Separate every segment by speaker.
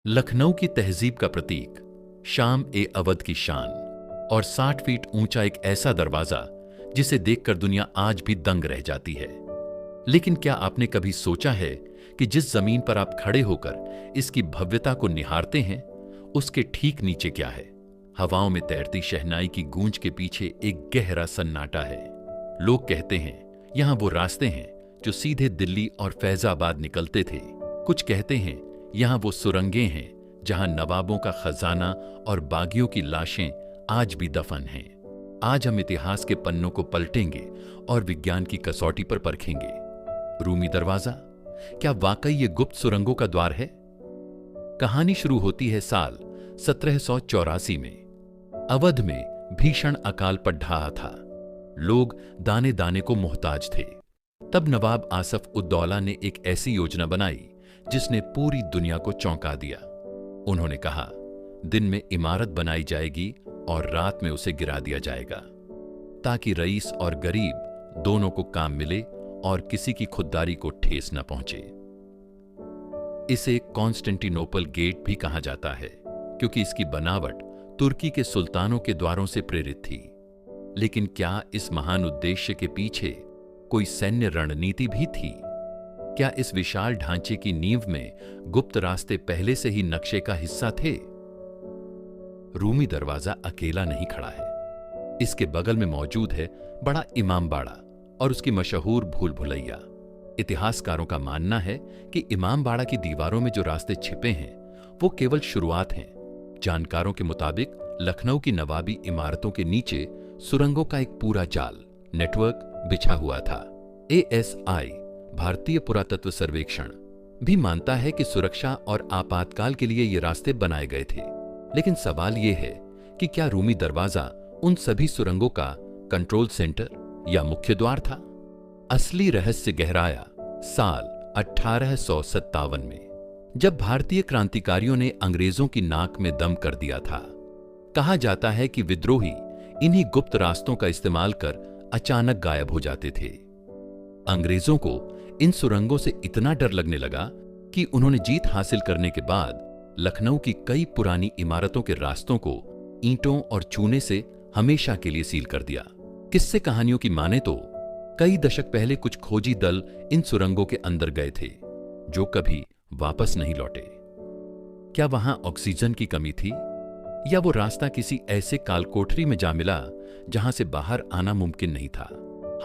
Speaker 1: लखनऊ की तहजीब का प्रतीक, शाम ए अवध की शान और 60 फीट ऊंचा एक ऐसा दरवाजा जिसे देखकर दुनिया आज भी दंग रह जाती है। लेकिन क्या आपने कभी सोचा है कि जिस जमीन पर आप खड़े होकर इसकी भव्यता को निहारते हैं, उसके ठीक नीचे क्या है? हवाओं में तैरती शहनाई की गूंज के पीछे एक गहरा सन्नाटा है। लोग कहते हैं यहां वो रास्ते हैं जो सीधे दिल्ली और फैजाबाद निकलते थे। कुछ कहते हैं यहां वो सुरंगें हैं जहां नवाबों का खजाना और बागियों की लाशें आज भी दफन हैं। आज हम इतिहास के पन्नों को पलटेंगे और विज्ञान की कसौटी पर परखेंगे। रूमी दरवाजा, क्या वाकई ये गुप्त सुरंगों का द्वार है? कहानी शुरू होती है साल 1784 में। अवध में भीषण अकाल पड़ रहा था। लोग दाने दाने को मोहताज थे। तब नवाब आसफ उद्दौला ने एक ऐसी योजना बनाई जिसने पूरी दुनिया को चौंका दिया। उन्होंने कहा, दिन में इमारत बनाई जाएगी और रात में उसे गिरा दिया जाएगा, ताकि रईस और गरीब दोनों को काम मिले और किसी की खुददारी को ठेस न पहुंचे। इसे कॉन्स्टेंटिनोपल गेट भी कहा जाता है, क्योंकि इसकी बनावट तुर्की के सुल्तानों के द्वारों से प्रेरित थी। लेकिन क्या इस महान उद्देश्य के पीछे कोई सैन्य रणनीति भी थी? क्या इस विशाल ढांचे की नींव में गुप्त रास्ते पहले से ही नक्शे का हिस्सा थे? रूमी दरवाजा अकेला नहीं खड़ा है। इसके बगल में मौजूद है बड़ा इमामबाड़ा और उसकी मशहूर भूल भुलैया। इतिहासकारों का मानना है कि इमामबाड़ा की दीवारों में जो रास्ते छिपे हैं वो केवल शुरुआत हैं। जानकारों के मुताबिक लखनऊ की नवाबी इमारतों के नीचे सुरंगों का एक पूरा जाल नेटवर्क बिछा हुआ था। ASI भारतीय पुरातत्व सर्वेक्षण भी मानता है कि सुरक्षा और आपातकाल के लिए ये रास्ते बनाए गए थे। लेकिन सवाल ये है कि क्या रूमी दरवाजा उन सभी सुरंगों का कंट्रोल सेंटर या मुख्य द्वार था? असली रहस्य गहराया साल 1857 में, जब भारतीय क्रांतिकारियों ने अंग्रेजों की नाक में दम कर दिया था। कहा जाता है कि विद्रोही इन्हीं गुप्त रास्तों का इस्तेमाल कर अचानक गायब हो जाते थे। अंग्रेजों को इन सुरंगों से इतना डर लगने लगा कि उन्होंने जीत हासिल करने के बाद लखनऊ की कई पुरानी इमारतों के रास्तों को ईंटों और चूने से हमेशा के लिए सील कर दिया। किस्से कहानियों की माने तो कई दशक पहले कुछ खोजी दल इन सुरंगों के अंदर गए थे, जो कभी वापस नहीं लौटे। क्या वहां ऑक्सीजन की कमी थी, या वो रास्ता किसी ऐसे कालकोठरी में जा मिला जहां से बाहर आना मुमकिन नहीं था?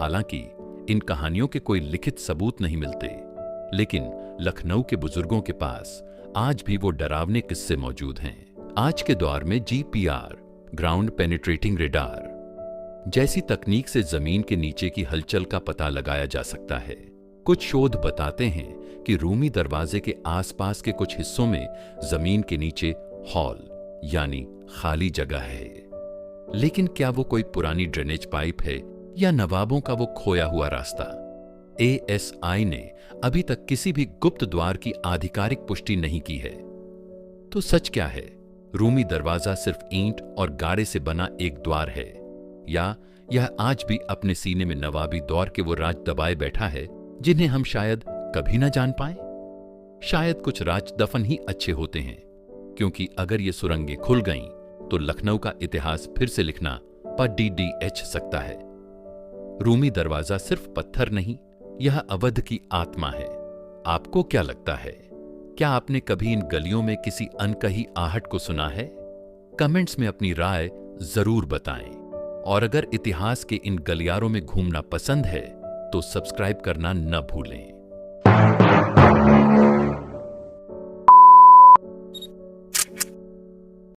Speaker 1: हालांकि इन कहानियों के कोई लिखित सबूत नहीं मिलते, लेकिन लखनऊ के बुजुर्गों के पास आज भी वो डरावने किस्से मौजूद हैं। आज के दौर में GPR ग्राउंड पेनिट्रेटिंग रेडार जैसी तकनीक से जमीन के नीचे की हलचल का पता लगाया जा सकता है। कुछ शोध बताते हैं कि रूमी दरवाजे के आसपास के कुछ हिस्सों में जमीन के नीचे हॉल यानी खाली जगह है। लेकिन क्या वो कोई पुरानी ड्रेनेज पाइप है या नवाबों का वो खोया हुआ रास्ता? ASI ने अभी तक किसी भी गुप्त द्वार की आधिकारिक पुष्टि नहीं की है। तो सच क्या है? रूमी दरवाजा सिर्फ ईंट और गारे से बना एक द्वार है, या यह आज भी अपने सीने में नवाबी दौर के वो राज दबाए बैठा है जिन्हें हम शायद कभी ना जान पाए? शायद कुछ राज दफन ही अच्छे होते हैं, क्योंकि अगर ये सुरंगें खुल गईं तो लखनऊ का इतिहास फिर से लिखना पDDH सकता है। रूमी दरवाजा सिर्फ पत्थर नहीं, यह अवध की आत्मा है। आपको क्या लगता है? क्या आपने कभी इन गलियों में किसी अनकही आहट को सुना है? कमेंट्स में अपनी राय जरूर बताएं। और अगर इतिहास के इन गलियारों में घूमना पसंद है तो सब्सक्राइब करना न भूलें।